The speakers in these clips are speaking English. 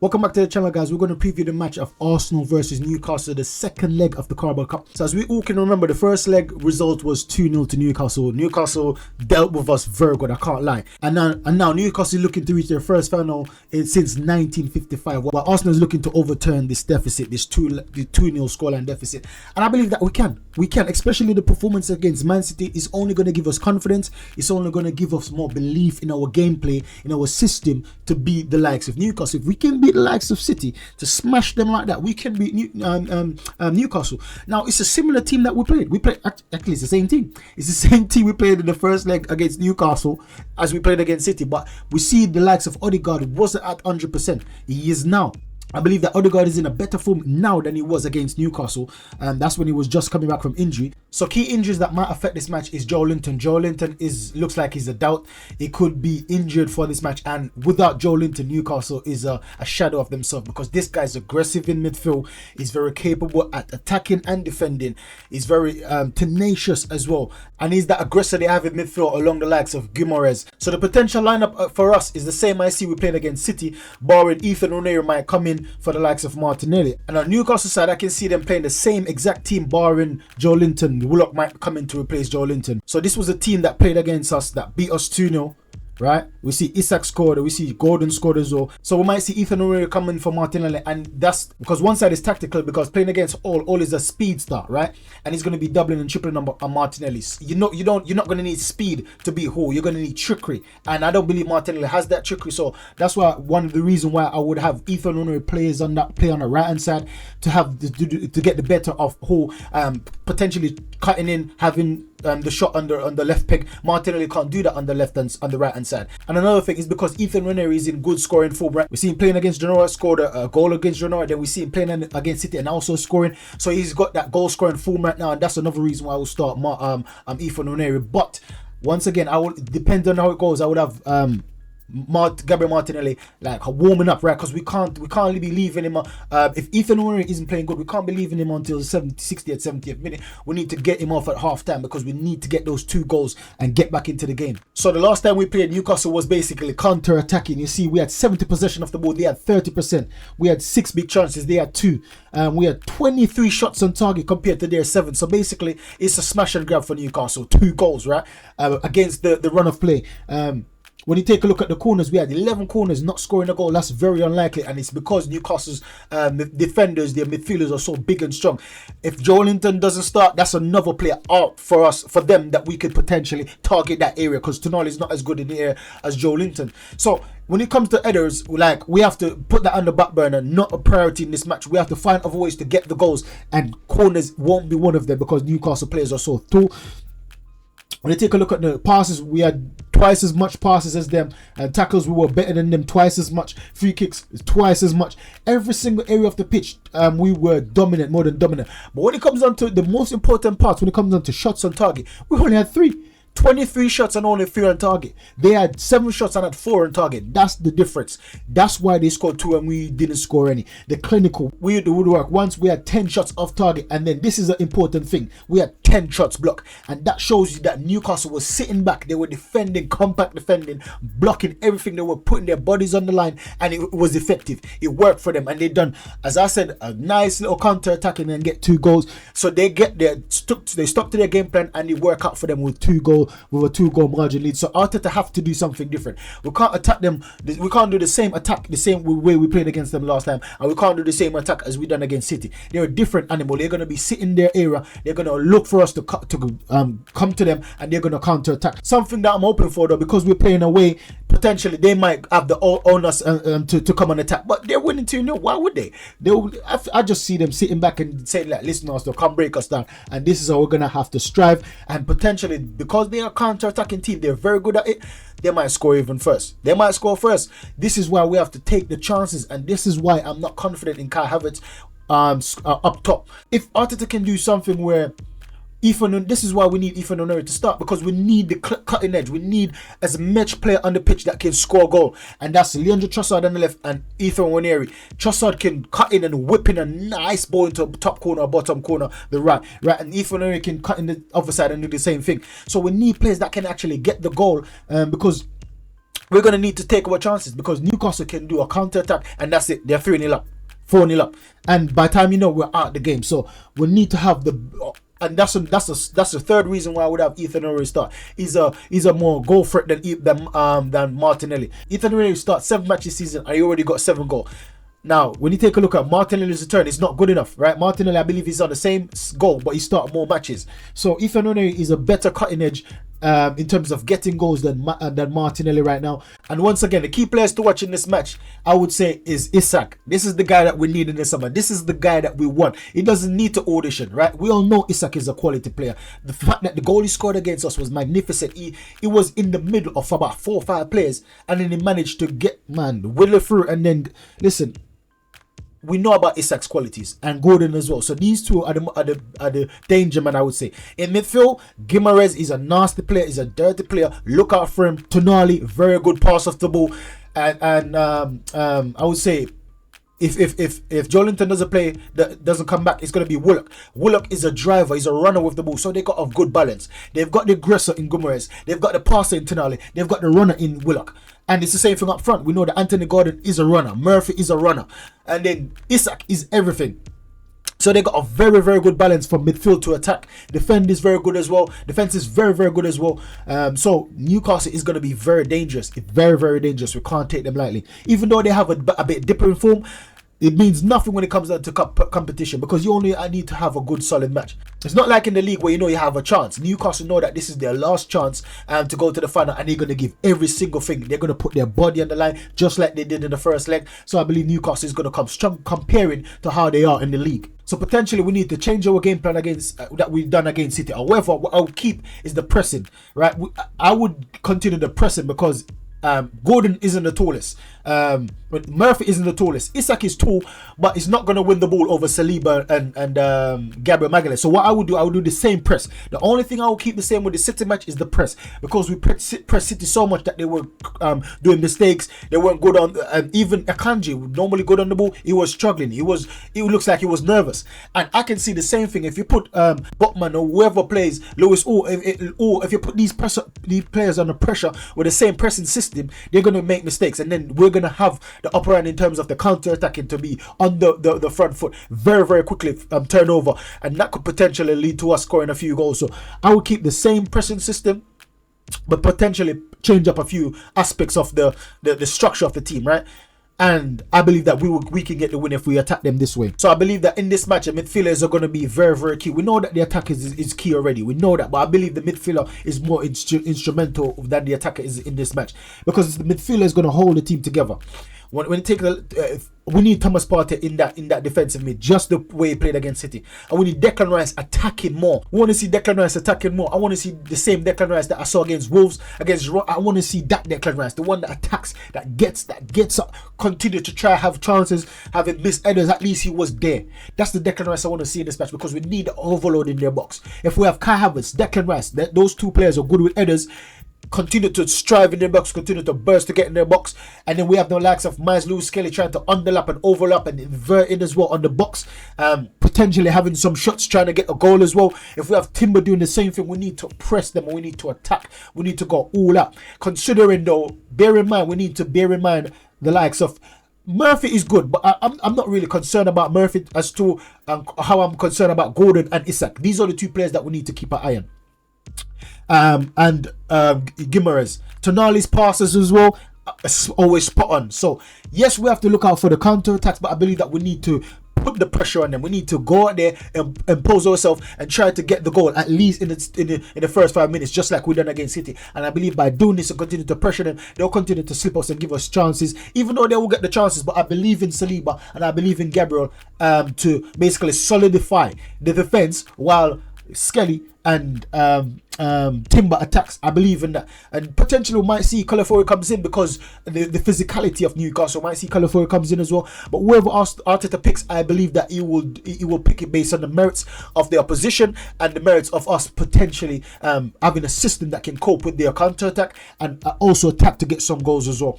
Welcome back to the channel, guys. We're going to preview the match of Arsenal versus Newcastle, the second leg of the Carabao Cup. So as we all can remember, the first leg result was 2-0 to Newcastle. Newcastle dealt with us very good, I can't lie. And now Newcastle is looking to reach their first final since 1955, while Arsenal is looking to overturn this deficit, this 2-0 scoreline deficit. And I believe that we can. We can, especially the performance against Man City is only going to give us confidence. It's only going to give us more belief in our gameplay, in our system to beat the likes of Newcastle. If we can beat the likes of City, to smash them like that, we can beat Newcastle. Now, it's a similar team that we played. Actually, it's the same team. It's the same team we played in the first leg against Newcastle as we played against City. But we see the likes of Odegaard wasn't at 100%. He is now. I believe that Odegaard is in a better form now than he was against Newcastle. That's when he was just coming back from injury. So key injuries that might affect this match is Joelinton. Joelinton looks like he's a doubt. He could be injured for this match. And without Joelinton, Newcastle is a shadow of themselves, because this guy's aggressive in midfield. He's very capable at attacking and defending. He's very tenacious as well. And he's that aggressor they have in midfield along the likes of Guimaraes. So the potential lineup for us is the same I see we played against City, barring Ethan Nwaneri might come in for the likes of Martinelli. And on Newcastle side, I can see them playing the same exact team, barring Joelinton. Willock might come in to replace Joelinton. So this was a team that played against us, that beat us 2-0. Right, we see Isak scored, we see Gordon scored as well. So we might see Ethan Nwaneri coming for Martinelli, and that's because one side is tactical, because playing against all is a speed start, right? And he's going to be doubling and tripling on Martinelli. You're not going to need speed to beat Hull. You're going to need trickery, and I don't believe Martinelli has that trickery. So that's why one of the reasons why I would have Ethan Nwaneri play on the right hand side to get the better of Hull, potentially cutting in, having the shot on the left peg. Martinelli can't do that on the right hand side. And another thing is because Ethan Nwaneri is in good scoring form, right? We see him playing against Genoa, scored a goal against Genoa, then we see him playing against City and also scoring. So he's got that goal scoring form right now, and that's another reason why I will start Ethan Nwaneri. But once again, I will, depend on how it goes, I would have Gabriel Martinelli like warming up, right? Because we can't be leaving him if Ethan Nwaneri isn't playing good, we can't be leaving him until the 60th, 70th minute. We need to get him off at half time, because we need to get those 2 goals and get back into the game. So the last time we played Newcastle was basically counter-attacking. You see, we had 70 possession of the ball, they had 30%. We had 6 big chances, they had 2. We had 23 shots on target compared to their 7. So basically it's a smash and grab for Newcastle. 2 goals, right? Against the run of play. When you take a look at the corners, we had 11 corners not scoring a goal. That's very unlikely, and it's because Newcastle's defenders, their midfielders, are so big and strong. If Joelinton doesn't start, that's another player out for them that we could potentially target that area, because Tonali is not as good in the air as Joelinton. So when it comes to headers, like, we have to put that on the back burner, not a priority in this match. We have to find other ways to get the goals, and corners won't be one of them because Newcastle players are so tall. When you take a look at the passes, we had twice as much passes as them, and tackles, we were better than them twice as much, free kicks twice as much. Every single area of the pitch, we were dominant, more than dominant. But when it comes down to the most important parts, when it comes down to shots on target, we only had 3. 23 shots and only 3 on target. They had 7 shots and had 4 on target. That's the difference. That's why they scored 2 and we didn't score any. The clinical, we did the woodwork. Once we had 10 shots off target, and then this is an important thing, we had 10 shots blocked, and that shows you that Newcastle was sitting back. They were defending, compact defending, blocking everything. They were putting their bodies on the line, and it was effective. It worked for them, and they done, as I said, a nice little counter attacking and get 2 goals. So they stuck to their game plan, and it worked out for them with a 2-goal margin lead. So Arteta have to do something different. We can't attack them. We can't do the same attack the same way we played against them last time, and we can't do the same attack as we done against City. They're a different animal. They're going to be sitting their area. They're going to look for us to come to them, and they're going to counter attack. Something that I'm hoping for, though, because we're playing away, potentially they might have the onus to come on attack, but they're winning 2-0. Why would they? I just see them sitting back and saying, like, listen, Arsenal, come break us down, and this is how we're going to have to strive. And potentially, because they are counter-attacking team, they're very good at it, they might score even first. They might score first. This is why we have to take the chances, and this is why I'm not confident in Kai Havertz up top. If Arteta can do something where this is why we need Ethan Nwaneri to start, because we need the cutting edge. We need as much player on the pitch that can score a goal, and that's Leandro Trossard on the left and Ethan Nwaneri. Trossard can cut in and whip in a nice ball into top corner or bottom corner, the right, and Ethan Nwaneri can cut in the other side and do the same thing. So we need players that can actually get the goal, because we're going to need to take our chances, because Newcastle can do a counter-attack and that's it. They're 3-0 up, 4-0 up. And by the time you know, we're out the game. So we need to have the... And that's the third reason why I would have Ethan Nwaneri start. He's a more goal threat than Martinelli. Ethan Nwaneri start 7 matches this season and he already got 7 goals. Now, when you take a look at Martinelli's return, it's not good enough, right? Martinelli, I believe he's on the same goal, but he started more matches. So Ethan Nwaneri is a better cutting edge in terms of getting goals than Martinelli right now. And once again, the key players to watch in this match, I would say, is Isak. This is the guy that we need in the summer. This is the guy that we want. He doesn't need to audition, right? We all know Isak is a quality player. The fact that the goal he scored against us was magnificent. He was in the middle of about 4 or 5 players, and then he managed to whittle through. And then, listen, we know about Isak's qualities and Gordon as well. So these two are the danger man, I would say. In midfield, Guimaraes is a nasty player, is a dirty player. Look out for him. Tonali, very good pass off the ball. And I would say if Joelinton doesn't come back, it's going to be Willock. Willock is a driver, he's a runner with the ball, so they got a good balance. They've got the aggressor in Guimaraes, they've got the passer in Tonali, they've got the runner in Willock. And it's the same thing up front. We know that Anthony Gordon is a runner, Murphy is a runner, and then Isak is everything. So they got a very, very good balance from midfield to attack. Defense is very good as well. So Newcastle is going to be very dangerous. It's very, very dangerous. We can't take them lightly. Even though they have a bit different form, it means nothing when it comes down to competition, because I need to have a good solid match. It's not like in the league where you have a chance. Newcastle know that this is their last chance to go to the final, and they're going to give every single thing. They're going to put their body on the line just like they did in the first leg. So I believe Newcastle is going to come strong comparing to how they are in the league. So potentially we need to change our game plan against that we've done against City. However, what I'll keep is the pressing, right? I would continue the pressing because Gordon isn't the tallest. Murphy isn't the tallest. Isak is tall, but he's not going to win the ball over Saliba and Gabriel Magalhaes. So what I would do the same press. The only thing I will keep the same with the City match is the press, because we press City so much that they were doing mistakes. They weren't good on, even Akanji, normally good on the ball, he was struggling. He looks like he was nervous. And I can see the same thing if you put Botman or whoever plays Lewis, or if you put these players under pressure with the same pressing system, they're going to make mistakes, and then we're going to have the upper hand in terms of the counter-attacking to be on the front foot very, very quickly, turnover, and that could potentially lead to us scoring a few goals. So I would keep the same pressing system, but potentially change up a few aspects of the structure of the team, right? And I believe that we can get the win if we attack them this way. So I believe that in this match, the midfielders are going to be very, very key. We know that the attack is key already. We know that. But I believe the midfielder is more instrumental than the attacker is in this match. Because the midfielder is going to hold the team together. When you take we need Thomas Partey in that defensive mid, just the way he played against City. And we need Declan Rice attacking more. We want to see Declan Rice attacking more. I want to see the same Declan Rice that I saw against Wolves, I want to see that Declan Rice, the one that attacks, that gets up, continue to try have chances, having missed headers. At least he was there. That's the Declan Rice I want to see in this match, because we need the overload in their box. If we have Kai Havertz, Declan Rice, those two players are good with headers, continue to strive in their box, continue to burst to get in their box, and then we have the likes of Miles Lewis Skelly trying to underlap and overlap and invert in as well on the box, potentially having some shots trying to get a goal as well. If we have Timber doing the same thing, we need to press them, we need to attack, we need to go all out. Considering though, we need to bear in mind the likes of Murphy is good, but I'm not really concerned about Murphy as to how I'm concerned about Gordon and Isak. These are the two players that we need to keep an eye on. And Guimaraes, Tonali's passes as well, always spot on. So yes, we have to look out for the counter attacks, but I believe that we need to put the pressure on them. We need to go out there and impose ourselves and try to get the goal at least in the first 5 minutes, just like we done against City. And I believe by doing this and continue to pressure them, they'll continue to slip us and give us chances, even though they will get the chances. But I believe in Saliba and I believe in Gabriel to basically solidify the defense while Skelly and Timber attacks. I believe in that, and potentially we might see Calafiori comes in because the physicality of Newcastle. Might see Calafiori comes in as well. But whoever Arteta picks, I believe that he will pick it based on the merits of the opposition and the merits of us potentially having a system that can cope with their counter attack and also attack to get some goals as well.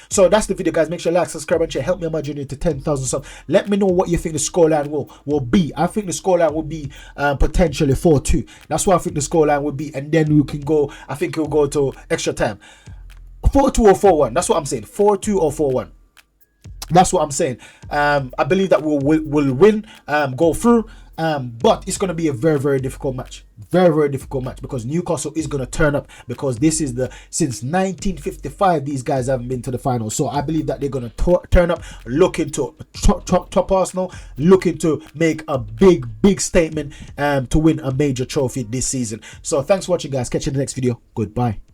So that's the video, guys. Make sure you like, subscribe, and share. Help me on my journey to 10,000 subs. Let me know what you think the scoreline will be. I think the scoreline will be potentially 4-2. That's what I think the scoreline will be. And then we can go, I think we'll go to extra time. 4-2 or 4-1. That's what I'm saying. 4-2 or 4-1. That's what I'm saying. I believe that we'll win, go through. But it's going to be a very, very difficult match. Very, very difficult match, because Newcastle is going to turn up, because this is since 1955 these guys haven't been to the final. So I believe that they're going to turn up, looking to top Arsenal, looking to make a big statement to win a major trophy this season. So thanks for watching, guys. Catch you in the next video. Goodbye.